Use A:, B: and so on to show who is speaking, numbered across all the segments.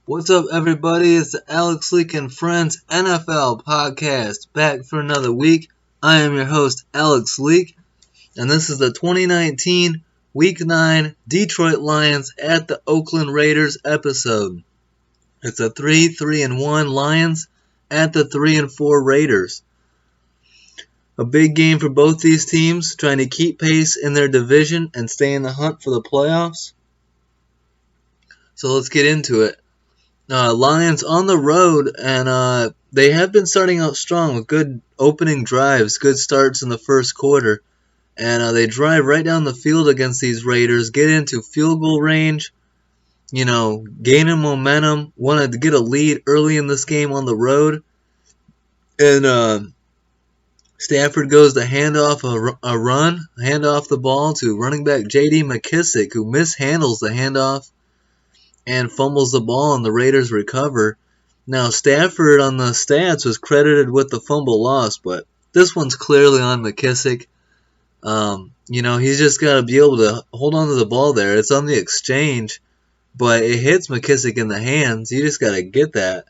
A: What's up, everybody? It's the Alex Leak and Friends NFL podcast, back for another week. I am your host, Alex Leak, and this is the 2019 Week 9 Detroit Lions at the Oakland Raiders episode. It's a 3-1 Lions at the 3-4 Raiders. A big game for both these teams, trying to keep pace in their division and stay in the hunt for the playoffs. So let's get into it. Lions on the road, and they have been starting out strong with good opening drives, good starts in the first quarter. And they drive right down the field against these Raiders, get into field goal range, gaining momentum, wanted to get a lead early in this game on the road. And Stafford goes to hand off hand off the ball to running back J.D. McKissic, who mishandles the handoff and fumbles the ball, and the Raiders recover. Now, Stafford on the stats was credited with the fumble loss, but this one's clearly on McKissic. He's just got to be able to hold on to the ball there. It's on the exchange, but it hits McKissic in the hands. You just got to get that.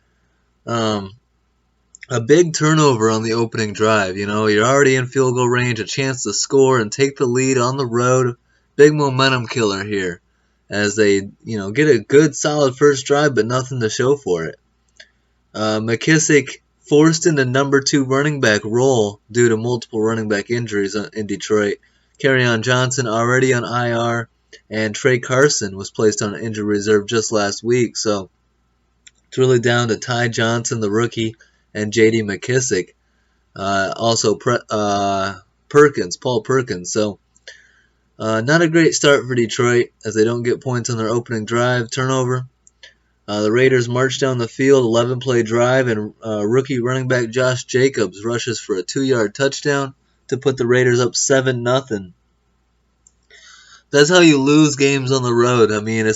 A: A big turnover on the opening drive. You're already in field goal range, a chance to score and take the lead on the road. Big momentum killer here, as they, get a good solid first drive, but nothing to show for it. McKissic forced into number 2 running back role due to multiple running back injuries in Detroit. Kerryon Johnson already on IR, and Trey Carson was placed on injury reserve just last week. So it's really down to Ty Johnson, the rookie, and J.D. McKissic. Also Paul Perkins. So not a great start for Detroit, as they don't get points on their opening drive. Turnover. The Raiders march down the field, 11-play drive, and rookie running back Josh Jacobs rushes for a 2-yard touchdown to put the Raiders up 7-0. That's how you lose games on the road. I mean,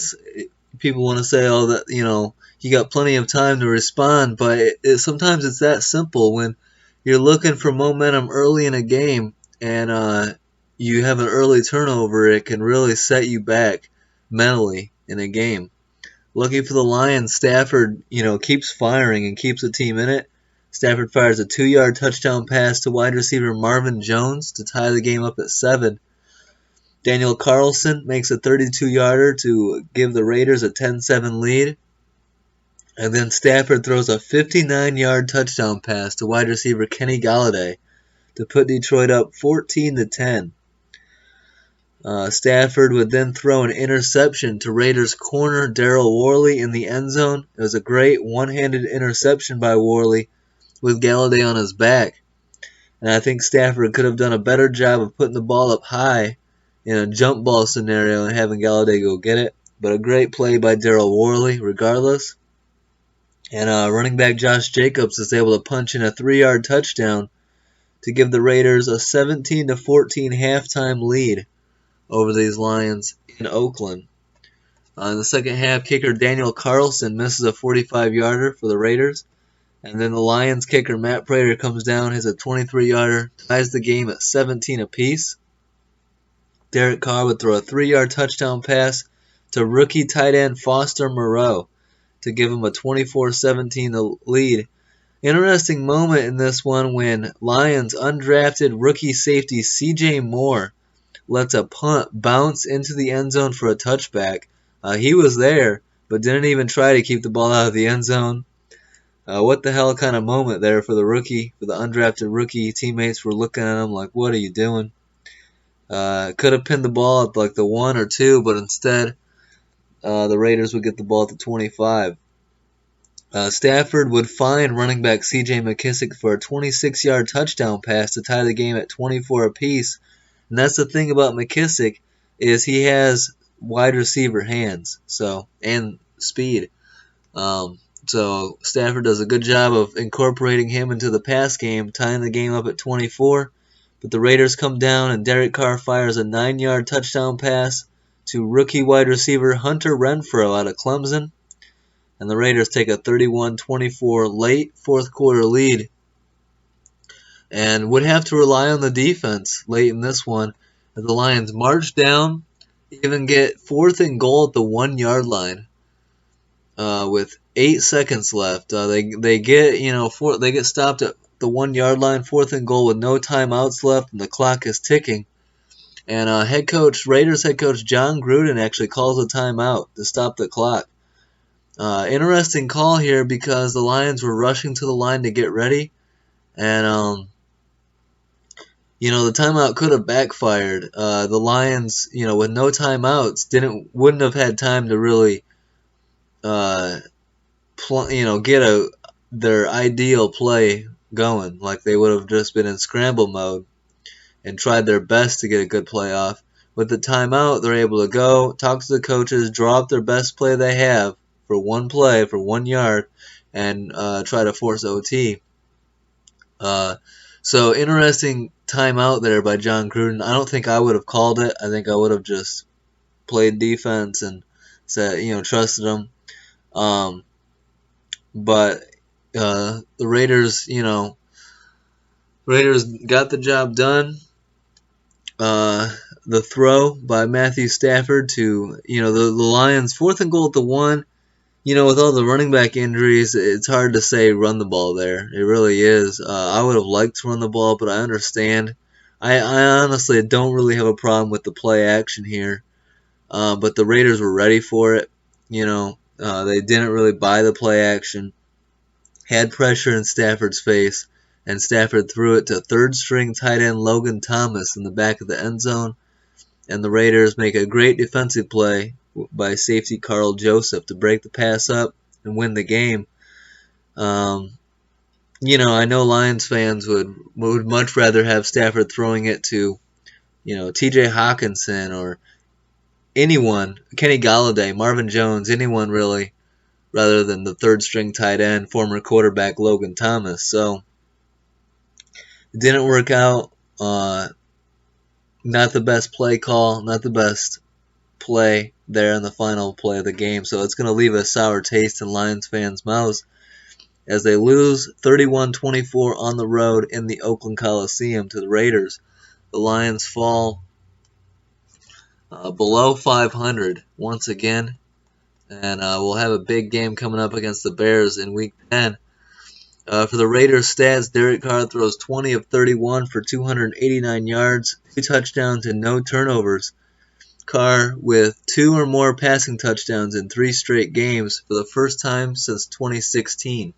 A: people want to say, you got plenty of time to respond, but sometimes it's that simple. When you're looking for momentum early in a game and you have an early turnover, it can really set you back mentally in a game. Lucky for the Lions, Stafford, keeps firing and keeps the team in it. Stafford fires a 2-yard touchdown pass to wide receiver Marvin Jones to tie the game up at 7. Daniel Carlson makes a 32-yarder to give the Raiders a 10-7 lead. And then Stafford throws a 59-yard touchdown pass to wide receiver Kenny Golladay to put Detroit up 14-10. Stafford would then throw an interception to Raiders corner Daryl Worley in the end zone. It was a great one-handed interception by Worley with Golladay on his back. And I think Stafford could have done a better job of putting the ball up high in a jump ball scenario and having Golladay go get it. But a great play by Daryl Worley regardless. And running back Josh Jacobs is able to punch in a 3-yard touchdown to give the Raiders a 17-14 halftime lead over these Lions in Oakland. In the second half, kicker Daniel Carlson misses a 45-yarder for the Raiders. And then the Lions kicker Matt Prater comes down, hits a 23-yarder, ties the game at 17 apiece. Derek Carr would throw a 3-yard touchdown pass to rookie tight end Foster Moreau to give him a 24-17 lead. Interesting moment in this one when Lions undrafted rookie safety C.J. Moore lets a punt bounce into the end zone for a touchback. He was there, but didn't even try to keep the ball out of the end zone. What the hell kind of moment there for the rookie, for the undrafted rookie. Teammates were looking at him like, what are you doing? Could have pinned the ball at like the 1 or 2, but instead the Raiders would get the ball at the 25. Stafford would find running back C.J. McKissic for a 26-yard touchdown pass to tie the game at 24 apiece. And that's the thing about McKissic, is he has wide receiver hands, and speed. So Stafford does a good job of incorporating him into the pass game, tying the game up at 24. But the Raiders come down, and Derek Carr fires a 9-yard touchdown pass to rookie wide receiver Hunter Renfrow out of Clemson. And the Raiders take a 31-24 late fourth quarter lead, and would have to rely on the defense late in this one as the Lions march down, even get 4th and goal at the 1-yard line with 8 seconds left. They get they get stopped at the 1 yard line, 4th and goal with no timeouts left, and the clock is ticking. And Raiders head coach John Gruden actually calls a timeout to stop the clock. Interesting call here because the Lions were rushing to the line to get ready, and the timeout could have backfired. The Lions, with no timeouts, wouldn't have had time to really, get their ideal play going. Like they would have just been in scramble mode and tried their best to get a good play off. With the timeout, they're able to go, talk to the coaches, draw up their best play they have for one play, for 1 yard, and try to force OT. So interesting timeout there by John Gruden. I don't think I would have called it. I think I would have just played defense and said, trusted them. But the Raiders, Raiders got the job done. The throw by Matthew Stafford to, the Lions, 4th and goal at the 1. With all the running back injuries, it's hard to say run the ball there. It really is. I would have liked to run the ball, but I understand. I honestly don't really have a problem with the play action here. But the Raiders were ready for it. They didn't really buy the play action. Had pressure in Stafford's face, and Stafford threw it to third-string tight end Logan Thomas in the back of the end zone. And the Raiders make a great defensive play by safety Carl Joseph to break the pass up and win the game. I know Lions fans would much rather have Stafford throwing it to, T.J. Hawkinson or anyone, Kenny Galladay, Marvin Jones, anyone really, rather than the third-string tight end, former quarterback Logan Thomas. So it didn't work out. Not the best play call, not the best play there in the final play of the game. So it's going to leave a sour taste in Lions fans' mouths as they lose 31-24 on the road in the Oakland Coliseum to the Raiders. The Lions fall below 500 once again, and we'll have a big game coming up against the Bears in Week 10. For the Raiders stats, Derek Carr throws 20 of 31 for 289 yards, 2 touchdowns, and no turnovers. Carr with 2 or more passing touchdowns in 3 straight games for the first time since 2016.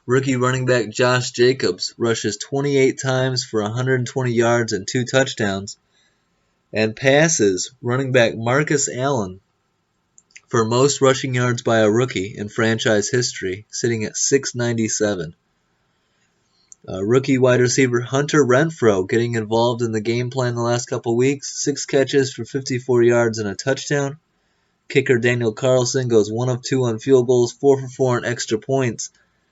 A: Rookie running back Josh Jacobs rushes 28 times for 120 yards and 2 touchdowns, and passes running back Marcus Allen for most rushing yards by a rookie in franchise history, sitting at 697. Rookie wide receiver Hunter Renfrow getting involved in the game plan the last couple weeks. 6 catches for 54 yards and a touchdown. Kicker Daniel Carlson goes 1 of 2 on field goals, 4 for 4 on extra points.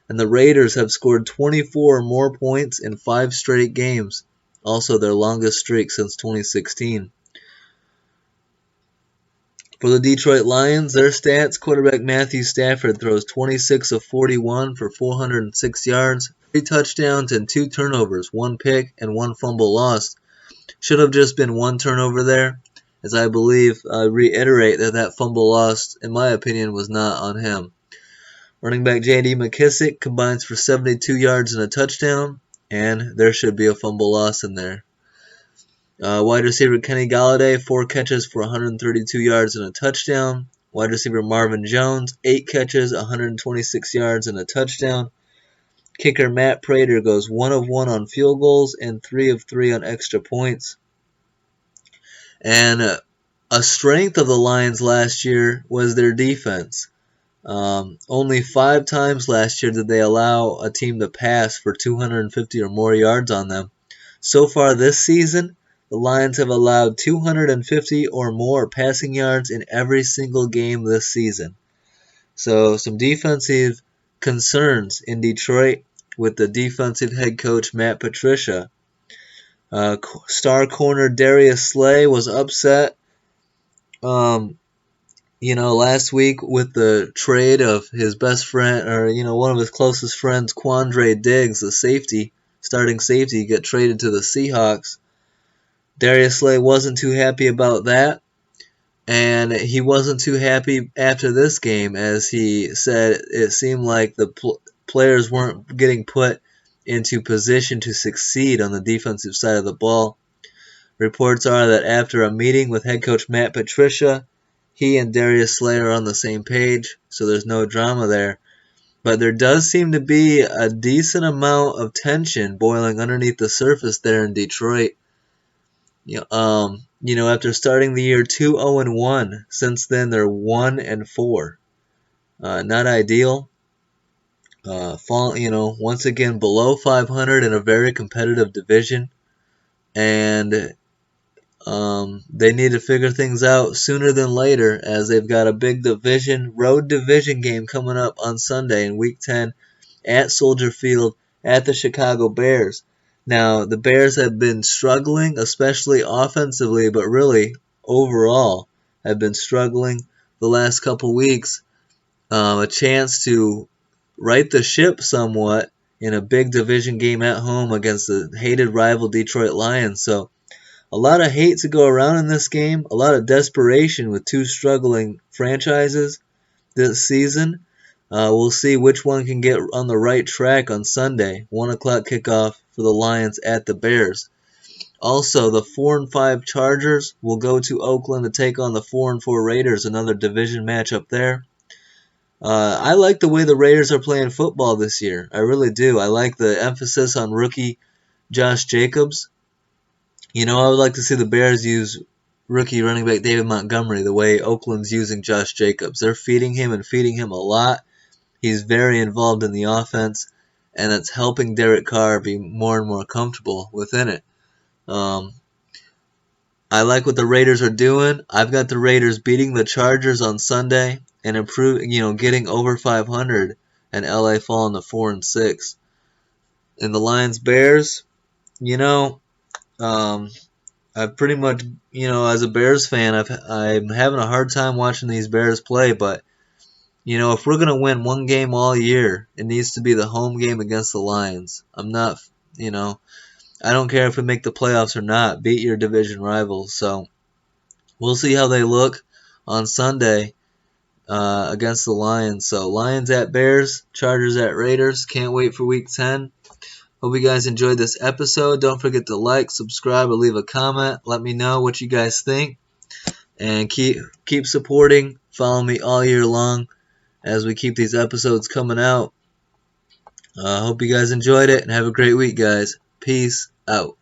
A: And the Raiders have scored 24 or more points in 5 straight games, also their longest streak since 2016. For the Detroit Lions, their stats, quarterback Matthew Stafford throws 26 of 41 for 406 yards, 3 touchdowns and 2 turnovers, 1 pick and 1 fumble lost. Should have just been 1 turnover there, as I reiterate that fumble lost, in my opinion, was not on him. Running back J.D. McKissick combines for 72 yards and a touchdown, and there should be a fumble loss in there. Wide receiver Kenny Galladay, 4 catches for 132 yards and a touchdown. Wide receiver Marvin Jones, 8 catches, 126 yards and a touchdown. Kicker Matt Prater goes 1 of 1 on field goals and 3 of 3 on extra points. And a strength of the Lions last year was their defense. Only 5 times last year did they allow a team to pass for 250 or more yards on them. So far this season, the Lions have allowed 250 or more passing yards in every single game this season. So some defensive concerns in Detroit with the defensive head coach Matt Patricia. Star corner Darius Slay was upset last week with the trade of his best friend, or one of his closest friends, Quandre Diggs, the starting safety, get traded to the Seahawks. Darius Slay wasn't too happy about that, And he wasn't too happy after this game, as he said it seemed like the players weren't getting put into position to succeed on the defensive side of the ball. Reports are that after a meeting with head coach Matt Patricia, he and Darius Slay are on the same page, so there's no drama there. But there does seem to be a decent amount of tension boiling underneath the surface there in Detroit. After starting the year 2-0-1, since then they're 1-4. Not ideal. Once again below 500 in a very competitive division, and they need to figure things out sooner than later, as they've got a big road division game coming up on Sunday in Week 10 at Soldier Field at the Chicago Bears. Now, the Bears have been struggling, especially offensively, but really overall have been struggling the last couple weeks. A chance to right the ship somewhat in a big division game at home against the hated rival Detroit Lions. So a lot of hate to go around in this game, a lot of desperation with two struggling franchises this season. We'll see which one can get on the right track on Sunday. 1 o'clock kickoff for the Lions at the Bears. Also, the 4-5 Chargers will go to Oakland to take on the 4-4 Raiders, another division matchup there. I like the way the Raiders are playing football this year. I really do. I like the emphasis on rookie Josh Jacobs. I would like to see the Bears use rookie running back David Montgomery the way Oakland's using Josh Jacobs. They're feeding him a lot. He's very involved in the offense, and it's helping Derek Carr be more and more comfortable within it. I like what the Raiders are doing. I've got the Raiders beating the Chargers on Sunday and getting over 500, and LA falling to 4-6. And the Lions Bears, I've pretty much, as a Bears fan, I'm having a hard time watching these Bears play, but if we're going to win one game all year, it needs to be the home game against the Lions. I don't care if we make the playoffs or not. Beat your division rivals. So we'll see how they look on Sunday against the Lions. So Lions at Bears, Chargers at Raiders. Can't wait for Week 10. Hope you guys enjoyed this episode. Don't forget to like, subscribe, or leave a comment. Let me know what you guys think. And keep supporting. Follow me all year long as we keep these episodes coming out. Hope you guys enjoyed it, and have a great week, guys. Peace out.